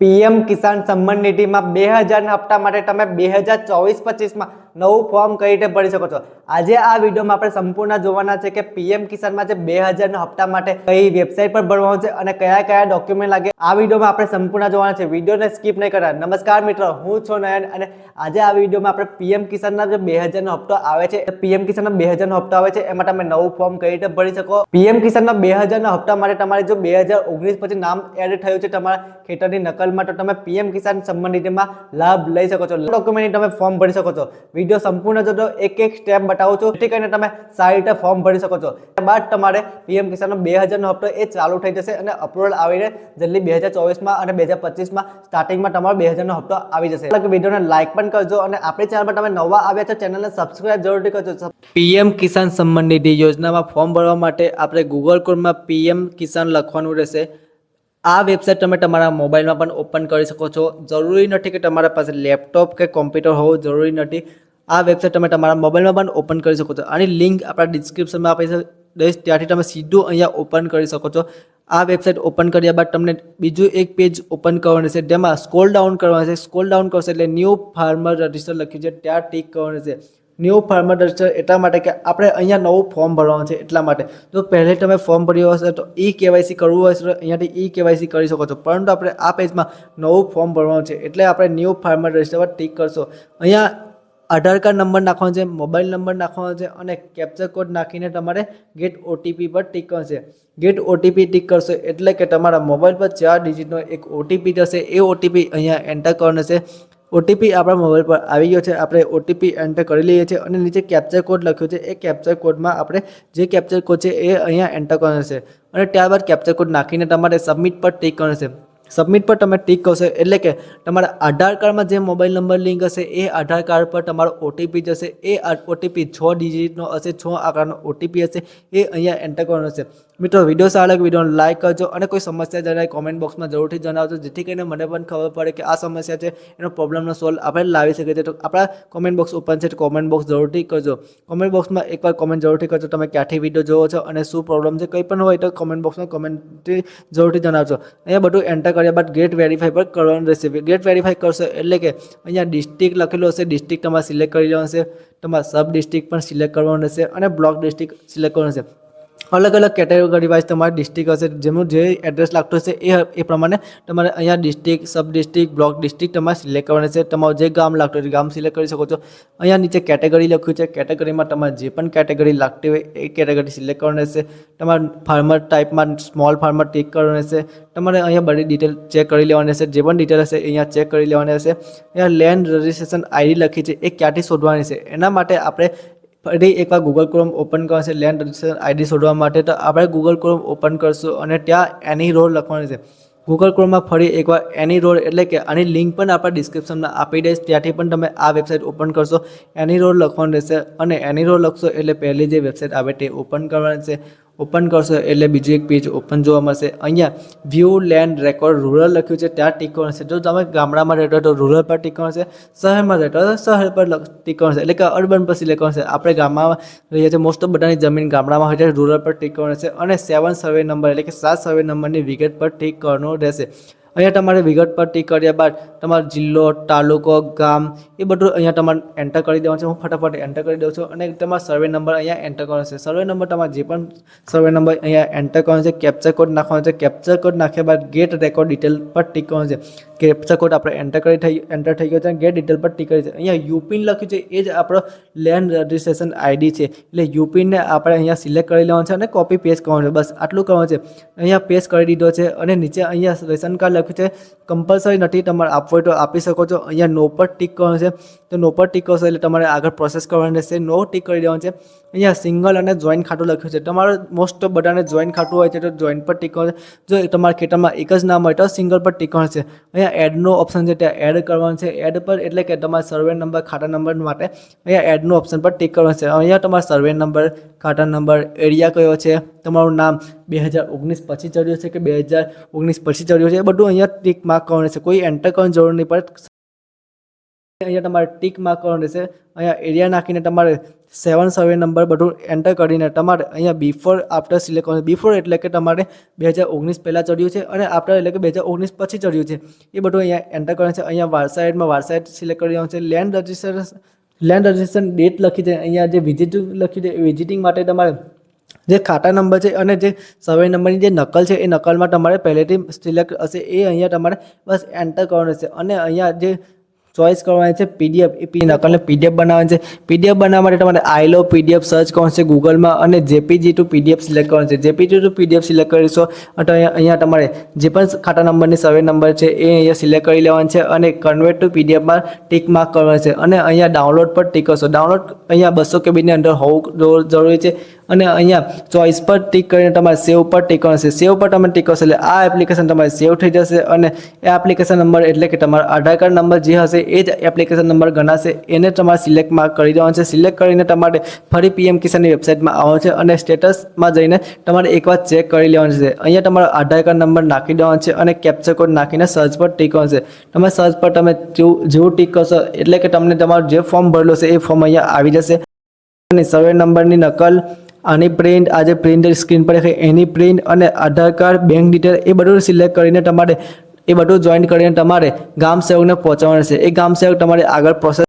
PM Kisan Samman નિધિમાં 2000 હપ્તા માટે તમે 2024-25માં નવું ફોર્મ કઈ રીતે ભરી શકો છો। આજે આ વિડીયોમાં આપણે સંપૂર્ણ જોવાના છે કે પીએમ કિસાનમાં જે 2000 હપ્તા માટે કઈ વેબસાઇટ પર ભરવાનું છે અને કયા કયા ડોક્યુમેન્ટ લાગે। આ વિડીયોમાં આપણે સંપૂર્ણ જોવાના છે, વિડીયોને સ્કીપ નહીં કરતા। નમસ્કાર મિત્રો, હું છું નયન અને આજે આ વિડીયોમાં આપણે પીએમ કિસાનના જે 2000 નો હપ્તો આવે છે, પીએમ કિસાનના 2000 નો હપ્તો આવે છે એમાં તમે નવું ફોર્મ કઈ રીતે ભરી શકો। પીએમ કિસાનના 2000 ના હપ્તા માટે તમારે જો 2019 પછી નામ એડ થયું છે તમારા ખેતરની નકલ માટે, તમે પીએમ કિસાન સન્માન નિધિમાં લાભ લઈ શકો છો। ડોક્યુમેન્ટ તમે ફોર્મ ભરી શકો છો। વિડીયો સંપૂર્ણ જોજો, એક એક સ્ટેપ બતાવું છું જેથી કરીને તમે સારી રીતે ફોર્મ ભરી શકો છો। ત્યારબાદ તમારે પીએમ કિસાનનો 2000 નો હપ્તો એ ચાલુ થઈ જશે અને અપ્રુવલ આવીને જલ્દી 2024માં અને 2025માં સ્ટાર્ટિંગમાં તમારો 2000 નો હપ્તો આવી જશે। વિડીયોને લાઈક પણ કરજો અને આપણી ચેનલ પર તમે નવા આવ્યા છો ચેનલને સબસ્ક્રાઇબ જરૂરથી કરજો। પીએમ કિસાન સન્માન નિધિ યોજનામાં ફોર્મ ભરવા માટે આપણે ગૂગલ ક્રોમમાં પીએમ કિસાન લખવાનું રહેશે। આ વેબસાઇટ તમે તમારા મોબાઈલમાં પણ ઓપન કરી શકો છો। જરૂરી નથી કે તમારા પાસે લેપટોપ કે કોમ્પ્યુટર હોવું જરૂરી નથી। આ વેબસાઇટ તમે તમારા મોબાઈલમાં પણ ઓપન કરી શકો છો। આની લિંક આપણા ડિસ્ક્રિપ્શનમાં આપી દઈશ, ત્યાંથી તમે સીધું અહીંયા ઓપન કરી શકો છો। આ વેબસાઇટ ઓપન કર્યા બાદ તમને બીજું એક પેજ ઓપન કરવાનું છે, જેમાં સ્ક્રોલ ડાઉન કરવાનું છે। સ્ક્રોલ ડાઉન કરશે એટલે ન્યૂ ફાર્મર રજિસ્ટર લખ્યું છે ત્યાં ટિક કરવાનું છે। ન્યૂ ફાર્મર રજિસ્ટર એટલા માટે કે આપણે અહીંયા નવું ફોર્મ ભરવાનું છે એટલા માટે। તો પહેલે તમે ફોર્મ ભર્યું હશે તો ઈ કેવાયસી કરવું હશે તો અહીંયાથી ઈ કેવાયસી કરી શકો છો, પરંતુ આપણે આ પેજમાં નવું ફોર્મ ભરવાનું છે એટલે આપણે ન્યૂ ફાર્મર રજિસ્ટર પર ટિક કરશો। અહીંયા આધાર કાર્ડ નંબર નાખવાનો છે, મોબાઈલ નંબર નાખવાનો છે અને કેપ્ચર કોડ નાખીને તમારે ગેટ ઓટીપી પર ટિક કરવાનું છે। ગેટ ઓટીપી ટિક કરશો એટલે કે તમારા મોબાઈલ પર 4 ડિજિટનો એક ઓટીપી થશે, એ ઓટીપી અહીંયા એન્ટર કરવાનો છે। ઓટીપી આપણા મોબાઈલ પર આવી ગયો છે, આપણે ઓટીપી એન્ટર કરી લઈએ છીએ અને નીચે કેપ્ચર કોડ લખ્યો છે, એ કેપ્ચર કોડમાં આપણે જે કેપ્ચર કોડ છે એ અહીંયા એન્ટર કરવાનો છે અને ત્યારબાદ કેપ્ચર કોડ નાખીને તમારે સબમિટ પર ટિક કરવાનો છે। સબમિટ પર તમે ટિક કરશો એટલે કે તમારા આધાર કાર્ડમાં જે મોબાઈલ નંબર લિંક હશે એ આધાર કાર્ડ પર તમારો ઓટીપી જશે। એ ઓટીપી 6 ડિજિટનો હશે, 6 આંકડાનો ઓટીપી હશે, એ અહીંયા એન્ટર કરવાનો છે। મિત્રો, વિડીયો સારો લાગે વિડીયોને લાઈક કરજો અને કોઈ સમસ્યા જણાય કોમેન્ટ બોક્સમાં જરૂરથી જણાવજો, જેથી કરીને મને પણ ખબર પડે કે આ સમસ્યા છે, એનો પ્રોબ્લેમનો સોલ્વ આપણે લાવી શકીએ છીએ। તો આપણા કોમેન્ટ બોક્સ ઓપન છે, કોમેન્ટ બોક્સ જરૂરથી કરજો। કોમેન્ટ બોક્સમાં એકવાર કોમેન્ટ જરૂરથી કરજો, તમે ક્યાંથી વિડીયો જોવો છો અને શું પ્રોબ્લેમ છે, કંઈ પણ હોય તો કોમેન્ટ બોક્સમાં કોમેન્ટથી જરૂરથી જણાવજો। અહીંયા બધું એન્ટર કર્યા બાદ ગેટ વેરીફાઈ પર કરવાનું રહેશે। ગેટ વેરીફાઈ કરશો એટલે કે અહીંયા ડિસ્ટ્રિક્ટ લખેલું હશે, ડિસ્ટ્રિક્ટ તમારે સિલેક્ટ કરી લેવાનું છે, તમારે સબ ડિસ્ટ્રિક્ટ પણ સિલેક્ટ કરવાનું રહેશે અને બ્લોક ડિસ્ટ્રિક્ટ સિલેક્ટ કરવાનું છે। અલગ અલગ કેટેગરી વાઇઝ તમારે ડિસ્ટ્રિક્ટ હશે, જેનું જે એડ્રેસ લાગતું હશે એ પ્રમાણે તમારે અહીંયા district, sub district, block district તમારે સિલેક્ટ કરવાનું છે। તમારું જે ગામ લાગતું હોય ગામ સિલેક્ટ કરી શકો છો। અહીંયા નીચે કેટેગરી લખ્યું છે, કેટેગરીમાં તમારે જે પણ કેટેગરી લાગતી હોય એ કેટેગરી સિલેક્ટ કરવાની રહેશે। તમારે ફાર્મર ટાઈપમાં સ્મોલ ફાર્મર ટિક કરવાનું રહેશે। તમારે અહીંયા બધી ડિટેલ ચેક કરી લેવાની રહેશે, જે પણ ડિટેલ હશે અહીંયા ચેક કરી લેવાની રહેશે। અહીંયા લેન્ડ રજિસ્ટ્રેશન આઈડી લખી છે, એ ક્યાંથી શોધવાની છે એના માટે આપણે ફરી એકવાર ગૂગલ ક્રોમ ઓપન કરશે લેન્ડ રજિસ્ટ્રેશન આઈડી શોધવા માટે। તો આપણે ગૂગલ ક્રોમ ઓપન કરશું અને ત્યાં એની રોડ લખવાની છે। ગૂગલ ક્રોમમાં ફરી એકવાર એની રોડ એટલે કે આની લિંક પણ આપણે ડિસ્ક્રિપ્શનમાં આપી દઈશ, ત્યાંથી પણ તમે આ વેબસાઇટ ઓપન કરશો, એની રોડ લખવાનું રહેશે અને એની રોડ લખશો એટલે પહેલી જે વેબસાઇટ આવે તે ઓપન કરવાની છે। ઓપન કરશો એટલે બીજું એક પેજ ઓપન જોવા મળશે। અહીંયા વ્યૂ લેન્ડ રેકોર્ડ રૂરલ લખ્યું છે ત્યાં ટિક કરવાનું છે। જો તમે ગામડામાં રહેતો હોય તો રૂરલ પર ટિક કરવાનું છે, શહેરમાં રહેતો હોય તો શહેર પર ટિક કરવાનું છે, એટલે કે અર્બન પર સિલેક્ટ કરવાનું છે। આપણે ગામમાં રહીએ છીએ, મોસ્ટ ઓફ બધાની જમીન ગામડામાં હોય ત્યારે રૂરલ પર ટિક કરવાનું છે અને 7 સર્વે નંબર એટલે કે 7 સર્વે નંબરની વિગત પર ટિક કરવાનું રહેશે। અહીંયા તમારે વિગત પર ટિક કર્યા બાદ તમારો જિલ્લો, તાલુકો, ગામ એ બધું અહીંયા તમારે એન્ટર કરી દેવાનું છે। હું ફટાફટ એન્ટર કરી દઉં છું અને તમારો સર્વે નંબર અહીંયા એન્ટર કરવાનો છે। સર્વે નંબર તમારે જે પણ સર્વે નંબર અહીંયા એન્ટર કરવાનો છે, કેપ્ચર કોડ નાખવાનો છે। કેપ્ચર કોડ નાખ્યા બાદ ગેટ રેકોર્ડ ડિટેલ પર ટિક કરવાનું છે। કેપ્ચર કોડ આપણે એન્ટર થઈ ગયો છે, ગેટ ડિટેલ પર ટિક કરી છે। અહીંયા યુપિન લખ્યું છે, એ જ આપણો લેન્ડ રજિસ્ટ્રેશન આઈડી છે, એટલે યુપિનને આપણે અહીંયા સિલેક્ટ કરી લેવાનું છે અને કોપી પેસ્ટ કરવાનું છે, બસ આટલું કરવાનું છે। અહીંયા પેસ્ટ કરી દીધો છે અને નીચે અહીંયા રેશન કાર્ડ લખ્યું છે, કમ્પલસરી નથી, તમારે આપવું હોય તો આપી શકો છો। અહીંયા નો પર ટિક કરવાનું છે, તો નો પર ટિક કરશો એટલે તમારે આગળ પ્રોસેસ કરવાની રહેશે, નો ટિક કરી દેવાનું છે। અહીંયા સિંગલ અને જોઈન્ટ ખાતું લખ્યું છે, તમારું મોસ્ટ ઓફ બધાને જોઈન્ટ ખાતું હોય છે તો જોઈન્ટ પર ટિક કરવાનું છે। જો તમારા ખેતરમાં એક જ નામ હોય તો સિંગલ પર ટિક કરવાનું છે। અહીંયા એડનો ઓપ્શન છે, ત્યાં એડ કરવાનું છે। એડ પર એટલે કે તમારા સર્વે નંબર, ખાતા નંબર માટે અહીંયા એડનો ઓપ્શન પર ટિક કરવાનું છે। અહીંયા તમારા સર્વે નંબર, ખાતા નંબર, એરિયા કયો છે, તમારું નામ 2019 પછી ચડ્યું છે કે 2019 પછી ચડ્યું છે, એ બધું અહીંયા ટિક માર્ક કરવાનું છે, કોઈ એન્ટર કરવાની જરૂર નહીં પડે। અહીંયા તમારે ટીક માર્ક કરવાનું રહેશે. અહીંયા એરિયા નાખીને તમારે 7 સર્વે નંબર બધું એન્ટર કરીને તમારે અહીંયા બિફોર આફ્ટર સિલેક્ટ કરવાનું. બિફોર એટલે કે તમારે 2019 પહેલાં ચડ્યું છે અને આફ્ટર એટલે કે 2019 પછી ચડ્યું છે એ બધું અહીંયા એન્ટર કરવાનું છે. અહીંયા વારસાઇડ સિલેક્ટ કરી દેવાનું છે. લેન્ડ રજિસ્ટ્રેશન ડેટ લખી છે. અહીંયા જે વિઝિટ લખ્યું છે વિઝિટિંગ માટે તમારે જે ખાતા નંબર છે અને જે સર્વે નંબરની જે નકલ છે એ નકલમાં તમારે પહેલેથી સિલેક્ટ હશે એ અહીંયા તમારે બસ એન્ટર કરવાનું છે. અને અહીંયા જે ચોઈસ કરવાની છે પીડીએફ એ નકલને પીડીએફ બનાવવાની છે. પીડીએફ બનાવવા માટે તમારે આઈ લવ પીડીએફ સર્ચ કરવાનું છે ગૂગલમાં અને જેપીજી ટુ પીડીએફ સિલેક્ટ કરવાનું છે. જેપીજી ટુ પીડીએફ સિલેક્ટ કરીશો એટલે અહીંયા તમારે જે પણ ખાતા નંબરની સર્વે નંબર છે એ અહીંયા સિલેક્ટ કરી લેવાનું છે અને કન્વર્ટ ટુ પીડીએફમાં ટિક માર્ક કરવાનું છે અને અહીંયા ડાઉનલોડ પર ટિક કરશો. ડાઉનલોડ અહીંયા 200 કેબીની અંદર હોવું જરૂરી છે અને અહીંયા ચોઈસ પર ટિક કરીને તમારે સેવ પર ટિક કરવાનું છે. સેવ પર તમે ટિક કરશો એટલે આ એપ્લિકેશન તમારે સેવ થઈ જશે અને એ એપ્લિકેશન નંબર એટલે કે તમારો આધાર કાર્ડ નંબર જે હશે એ જ એપ્લિકેશન નંબર ગણાશે. એને તમારે સિલેક્ટ માર્ક કરી દેવાનું છે. સિલેક્ટ કરીને તમારે ફરી પીએમ કિસાનની વેબસાઇટમાં આવવાનું છે અને સ્ટેટસમાં જઈને તમારે એકવાર ચેક કરી લેવાનું છે. અહીંયા તમારો આધાર કાર્ડ નંબર નાખી દેવાનો છે અને કેપ્ચર કોડ નાખીને સર્ચ પર ટિક કરવાનું છે. તમે સર્ચ પર તમે જેવું ટિક કરશો એટલે કે તમને તમારું જે ફોર્મ ભરેલું છે એ ફોર્મ અહીંયા આવી જશે. અને સર્વે નંબરની નકલ આની પ્રિન્ટ આજે પ્રિન્ટ સ્ક્રીન પર એની પ્રિન્ટ અને આધાર કાર્ડ બેંક ડિટેલ એ બધું સિલેક્ટ કરીને તમારે એ બધું જોઈન્ટ કરીને તમારે ગામ સેવકને પહોંચાડવાનું છે. એ ગામ સેવક તમારે આગળ પ્રોસેસ